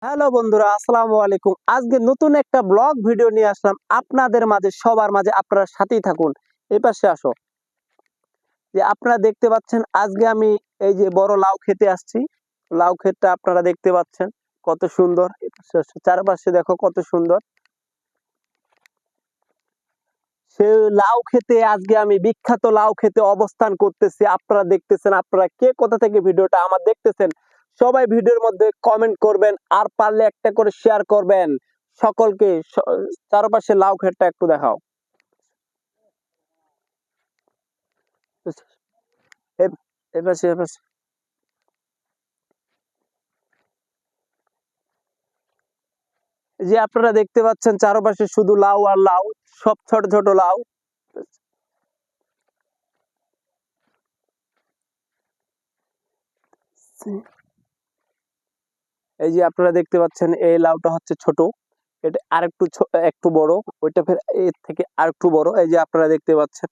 Hello বন্ধুরা, আসসালামু আলাইকুম। আজকে নতুন একটা ব্লগ ভিডিও নিয়ে আসলাম আপনাদের মাঝে, সবার মাঝে। আপনারা সাথেই থাকুন। এই পাশে আসো। যে আপনারা দেখতে পাচ্ছেন, আজকে আমি এই যে বড় লাউ খেতে আসছি। লাউ ক্ষেতটা আপনারা দেখতে পাচ্ছেন কত সুন্দর। এই পাশে আসো, চারপাশে দেখো কত সুন্দর। সেই লাউ খেতে আজকে আমি বিখ্যাত লাউ খেতে অবস্থান করতেছি। আপনারা দেখতেছেন, আপনারা কে কোথা থেকে ভিডিওটা আমার দেখতেছেন সবাই ভিডিওর মধ্যে কমেন্ট করবেন, আর পারলে একটা করে শেয়ার করবেন সকলকে। চারপাশে লাউ ক্ষেতটা একটু দেখাও। এ- এপাশে এপাশে যে আপনারা দেখতে পাচ্ছেন চারপাশে শুধু লাউ আর লাউ, সব ছোট ছোট লাউ। এই যে আপনারা দেখতে পাচ্ছেন এই লাউটা হচ্ছে ছোট, এটা আরেকটু একটু বড়, ওইটা ফের এর থেকে আরেকটু বড়। এই যে আপনারা দেখতে পাচ্ছেন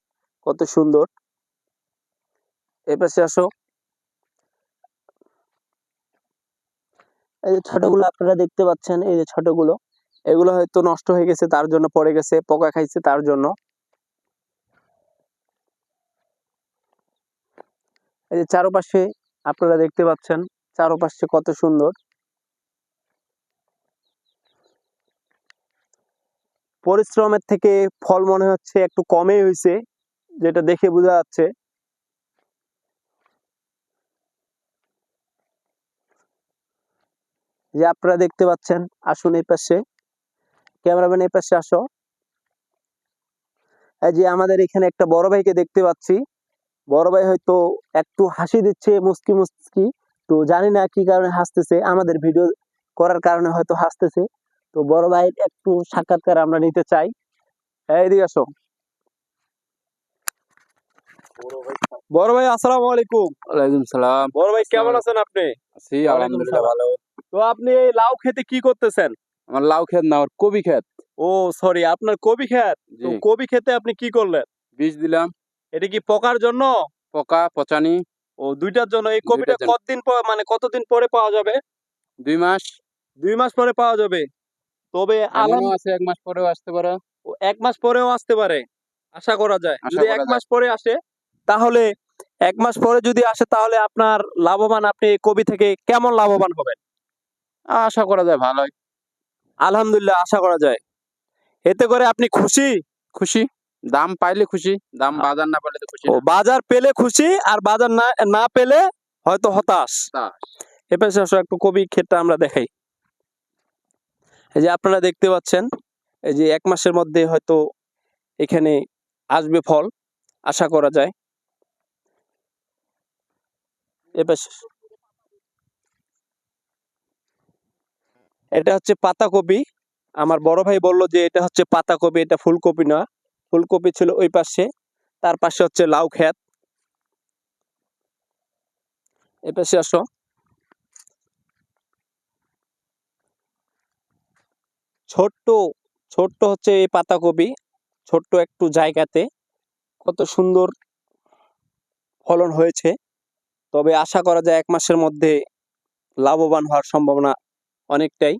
কত সুন্দর। এই পাশে আসো। এই যে ছোটগুলো আপনারা দেখতে পাচ্ছেন, এই যে ছোটগুলো, এগুলো হয়তো নষ্ট হয়ে গেছে, তার জন্য পড়ে গেছে, পোকা খাইছে তার জন্য। এই যে চারপাশে আপনারা দেখতে পাচ্ছেন, চারপাশে কত সুন্দর। পরিশ্রমের থেকে ফল মনে হচ্ছে একটু কমই হয়েছে, যেটা দেখে বোঝা যাচ্ছে। যে আপনারা দেখতে পাচ্ছেন, আসুন এই পাশে, ক্যামেরাম্যান এই পাশে আসো। এই যে আমাদের এখানে একটা বড় ভাইকে দেখতে পাচ্ছি। বড় ভাই হয়তো একটু হাসি দিচ্ছে মুস্কি মুস্কি। তো জানি না কি কারণে হাসতেছে, আমাদের ভিডিও করার কারণে হয়তো হাসতেছে। তো বড় ভাইয়ের একটু সাক্ষাৎকার আমরা নিতে চাই। এইদিকে আসো। বড় ভাই, আসসালামু আলাইকুম। ওয়ালাইকুম সালাম। বড় ভাই, কেমন আসসালামু আছেন আপনি? আছি, ওয়ালাইকুম আলহামদুলিল্লাহ সালাম। ভালো। তো আপনি এই লাউ খেতে কি করতেছেন? আমার লাউ ক্ষেত না, আমার কপি ক্ষেত। ও সরি, আপনার কবি ক্ষেত। তো জি, কবি খেতে আপনি কি করলেন? বীজ দিলাম। এটা কি পোকার জন্য? পোকা পচানি ও, দুইটার জন্য। এই কবিটা দুইটার জন্য। কতদিন পর, মানে কতদিন পরে পাওয়া যাবে? 2 মাস। 2 মাস পরে পাওয়া যাবে। তবে এমনও আছে 1 মাস পরেও আসতে পারে। 1 মাস পরেও আসতে পারে, আশা করা যায়। আশা যদি এক করা যায়। মাস পরে আসে, তাহলে 1 মাস পরে যদি আসে, তাহলে আপনার লাভবান, আপনি এই কবি থেকে কেমন লাভবান হবেন? আশা করা যায় ভালোই। আলহামদুলিল্লাহ, আশা করা যায়। এতে করে আপনি খুশি? খুশি। দাম পাইলে খুশি, দাম বাজার না পেলে তো খুশি ও, না। বাজার পেলে খুশি, আর বাজার না না পেলে হয়তো হতাশ। হতাশ। এপাশে আসো, একটু কবি ক্ষেতটা আমরা দেখাই। এই যে আপনারা দেখতে পাচ্ছেন, এই যে 1 মাসের মধ্যে হয়তো এখানে আসবে ফল, আশা করা যায়। এপাশে এটা হচ্ছে পাতাকপি। আমার বড় ভাই বলল যে এটা হচ্ছে পাতাকপি, এটা ফুলকপি না। ফুলকপি ছিল ওই পাশে, তার পাশে হচ্ছে লাউ ক্ষেত। এ পাশে আসো। ছোট্ট ছোট্ট হচ্ছে এই পাতাকপি, ছোট্ট একটু জায়গাতে কত সুন্দর ফলন হয়েছে। তবে আশা করা যায় 1 মাসের মধ্যে লাভবান হওয়ার সম্ভাবনা অনেকটাই।